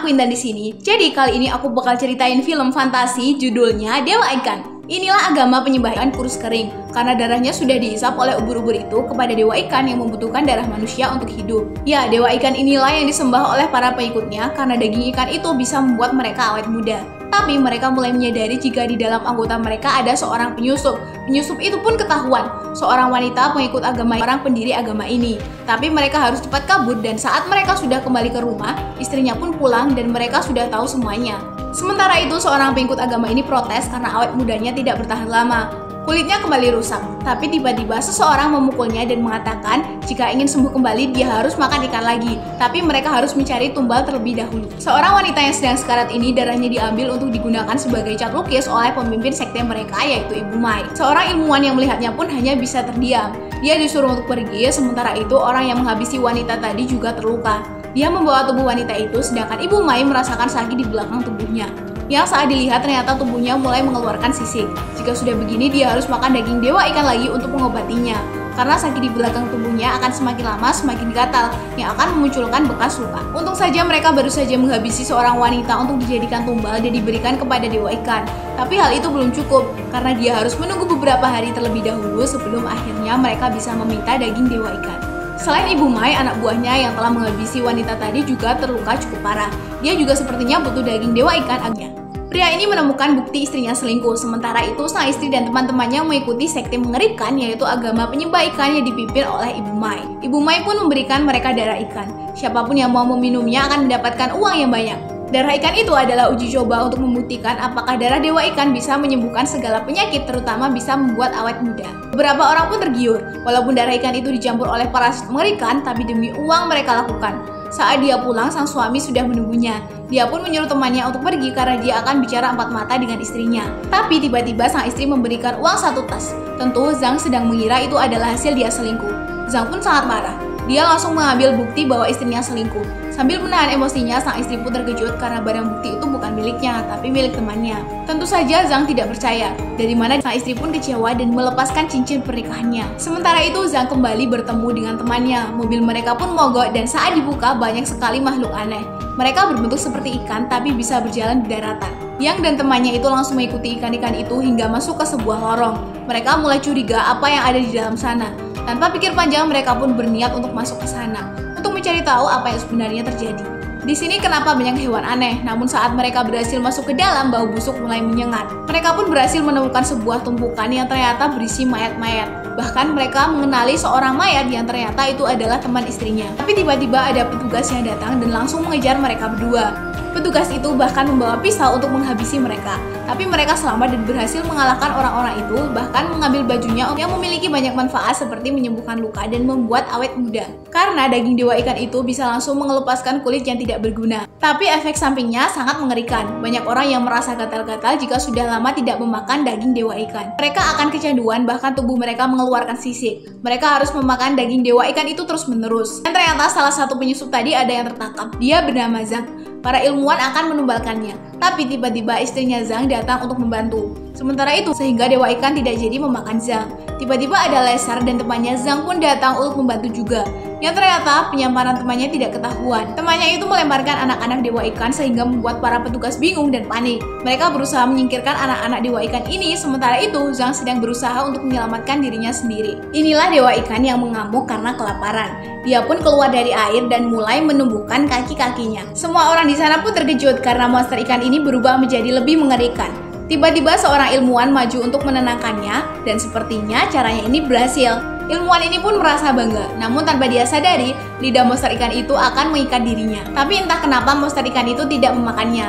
aku Intan di sini. Jadi kali ini aku bakal ceritain film fantasi judulnya Dewa Ikan. Inilah agama penyembah ikan kurus kering, karena darahnya sudah dihisap oleh ubur-ubur itu kepada dewa ikan yang membutuhkan darah manusia untuk hidup. Ya, dewa ikan inilah yang disembah oleh para pengikutnya karena daging ikan itu bisa membuat mereka awet muda. Tapi mereka mulai menyadari jika di dalam anggota mereka ada seorang penyusup. Penyusup itu pun ketahuan, seorang wanita pengikut agama orang pendiri agama ini. Tapi mereka harus cepat kabur dan saat mereka sudah kembali ke rumah, istrinya pun pulang dan mereka sudah tahu semuanya. Sementara itu seorang pengikut agama ini protes karena awet mudanya tidak bertahan lama. Kulitnya kembali rusak, tapi tiba-tiba seseorang memukulnya dan mengatakan jika ingin sembuh kembali dia harus makan ikan lagi, tapi mereka harus mencari tumbal terlebih dahulu. Seorang wanita yang sedang sekarat ini darahnya diambil untuk digunakan sebagai cat lukis oleh pemimpin sekte mereka yaitu Ibu Mai. Seorang ilmuwan yang melihatnya pun hanya bisa terdiam. Dia disuruh untuk pergi, sementara itu orang yang menghabisi wanita tadi juga terluka. Dia membawa tubuh wanita itu sedangkan Ibu Mai merasakan sakit di belakang tubuhnya. Yang saat dilihat ternyata tubuhnya mulai mengeluarkan sisik. Jika sudah begini dia harus makan daging dewa ikan lagi untuk mengobatinya. Karena sakit di belakang tubuhnya akan semakin lama semakin gatal yang akan memunculkan bekas luka. Untung saja mereka baru saja menghabisi seorang wanita untuk dijadikan tumbal dan diberikan kepada dewa ikan. Tapi hal itu belum cukup karena dia harus menunggu beberapa hari terlebih dahulu sebelum akhirnya mereka bisa meminta daging dewa ikan. Selain Ibu Mai, anak buahnya yang telah menghabisi wanita tadi juga terluka cukup parah. Dia juga sepertinya butuh daging dewa ikan agnya. Pria ini menemukan bukti istrinya selingkuh, sementara itu sang istri dan teman-temannya mengikuti sekte mengerikan yaitu agama penyembah ikan yang dipimpin oleh Ibu Mai. Ibu Mai pun memberikan mereka darah ikan. Siapapun yang mau meminumnya akan mendapatkan uang yang banyak. Darah ikan itu adalah uji coba untuk membuktikan apakah darah dewa ikan bisa menyembuhkan segala penyakit, terutama bisa membuat awet muda. Beberapa orang pun tergiur, walaupun darah ikan itu dicampur oleh parasit mengerikan, tapi demi uang mereka lakukan. Saat dia pulang, sang suami sudah menunggunya. Dia pun menyuruh temannya untuk pergi karena dia akan bicara empat mata dengan istrinya. Tapi tiba-tiba sang istri memberikan uang 1 tas. Tentu Zhang sedang mengira itu adalah hasil dia selingkuh. Zhang pun sangat marah. Dia langsung mengambil bukti bahwa istrinya selingkuh. Sambil menahan emosinya, sang istri pun terkejut karena barang bukti itu bukan miliknya, tapi milik temannya. Tentu saja Zhang tidak percaya, dari mana sang istri pun kecewa dan melepaskan cincin pernikahannya. Sementara itu Zhang kembali bertemu dengan temannya. Mobil mereka pun mogok dan saat dibuka banyak sekali makhluk aneh. Mereka berbentuk seperti ikan tapi bisa berjalan di daratan. Yang dan temannya itu langsung mengikuti ikan-ikan itu hingga masuk ke sebuah lorong. Mereka mulai curiga apa yang ada di dalam sana. Tanpa pikir panjang, mereka pun berniat untuk masuk ke sana untuk mencari tahu apa yang sebenarnya terjadi. Di sini kenapa banyak hewan aneh, namun saat mereka berhasil masuk ke dalam, bau busuk mulai menyengat. Mereka pun berhasil menemukan sebuah tumpukan yang ternyata berisi mayat-mayat. Bahkan mereka mengenali seorang mayat yang ternyata itu adalah teman istrinya. Tapi tiba-tiba ada petugas yang datang dan langsung mengejar mereka berdua. Petugas itu bahkan membawa pisau untuk menghabisi mereka. Tapi mereka selamat dan berhasil mengalahkan orang-orang itu, bahkan mengambil bajunya yang memiliki banyak manfaat seperti menyembuhkan luka dan membuat awet muda. Karena daging dewa ikan itu bisa langsung mengelepaskan kulit yang tidak berguna. Tapi efek sampingnya sangat mengerikan. Banyak orang yang merasa gatal-gatal jika sudah lama tidak memakan daging dewa ikan. Mereka akan kecanduan, bahkan tubuh mereka mengeluarkan sisik. Mereka harus memakan daging dewa ikan itu terus-menerus. Dan ternyata salah satu penyusup tadi ada yang tertangkap. Dia bernama Zhang. Para ilmuwan akan menumbalkannya. Tapi tiba-tiba istrinya Zhang datang untuk membantu. Sementara itu, sehingga dewa ikan tidak jadi memakan Zhang. Tiba-tiba ada Lesar dan temannya Zhang pun datang untuk membantu juga. Yang ternyata penyamparan temannya tidak ketahuan. Temannya itu melemparkan anak-anak dewa ikan sehingga membuat para petugas bingung dan panik. Mereka berusaha menyingkirkan anak-anak dewa ikan ini, sementara itu Zhang sedang berusaha untuk menyelamatkan dirinya sendiri. Inilah dewa ikan yang mengamuk karena kelaparan. Dia pun keluar dari air dan mulai menumbuhkan kaki-kakinya. Semua orang di sana pun terkejut karena monster ikan ini berubah menjadi lebih mengerikan. Tiba-tiba seorang ilmuwan maju untuk menenangkannya dan sepertinya caranya ini berhasil. Ilmuwan ini pun merasa bangga, namun tanpa dia sadari, lidah monster ikan itu akan mengikat dirinya. Tapi entah kenapa monster ikan itu tidak memakannya.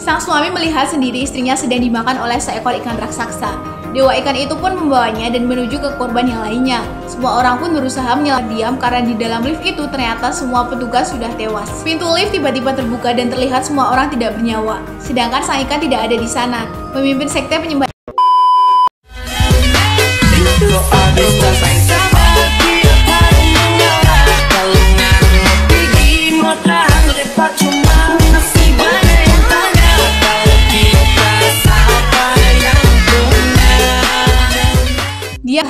Sang suami melihat sendiri istrinya sedang dimakan oleh seekor ikan raksasa. Dewa ikan itu pun membawanya dan menuju ke korban yang lainnya. Semua orang pun berusaha menyela diam karena di dalam lift itu ternyata semua petugas sudah tewas. Pintu lift tiba-tiba terbuka dan terlihat semua orang tidak bernyawa. Sedangkan sang ikan tidak ada di sana. Pemimpin sekte penyembah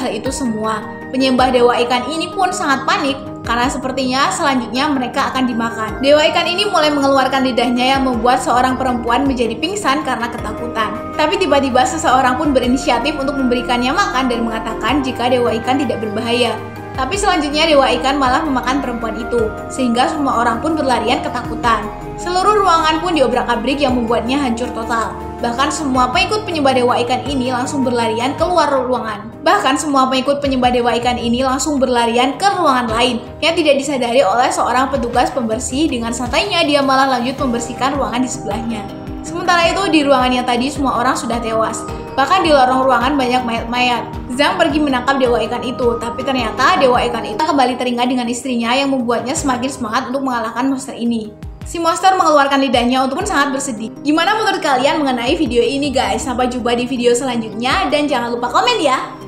hal itu semua semua. Penyembah dewa ikan ini pun sangat panik karena sepertinya selanjutnya mereka akan dimakan. Dewa ikan ini mulai mengeluarkan lidahnya yang membuat seorang perempuan menjadi pingsan karena ketakutan. Tapi tiba-tiba seseorang pun berinisiatif untuk memberikannya makan dan mengatakan jika dewa ikan tidak berbahaya. Tapi selanjutnya dewa ikan malah memakan perempuan itu, sehingga semua orang pun berlarian ketakutan. Seluruh ruangan pun diobrak-abrik yang membuatnya hancur total. Bahkan semua pengikut penyembah dewa ikan ini langsung berlarian keluar ruangan. Ke ruangan lain yang tidak disadari oleh seorang petugas pembersih. Dengan santainya dia malah lanjut membersihkan ruangan di sebelahnya. Sementara itu di ruangan yang tadi semua orang sudah tewas. Bahkan di lorong ruangan banyak mayat-mayat. Zhang pergi menangkap dewa ikan itu, tapi ternyata dewa ikan itu kembali teringat dengan istrinya yang membuatnya semakin semangat untuk mengalahkan monster ini. Si monster mengeluarkan lidahnya untuk pun sangat bersedih. Gimana menurut kalian mengenai video ini guys? Sampai jumpa di video selanjutnya dan jangan lupa komen ya!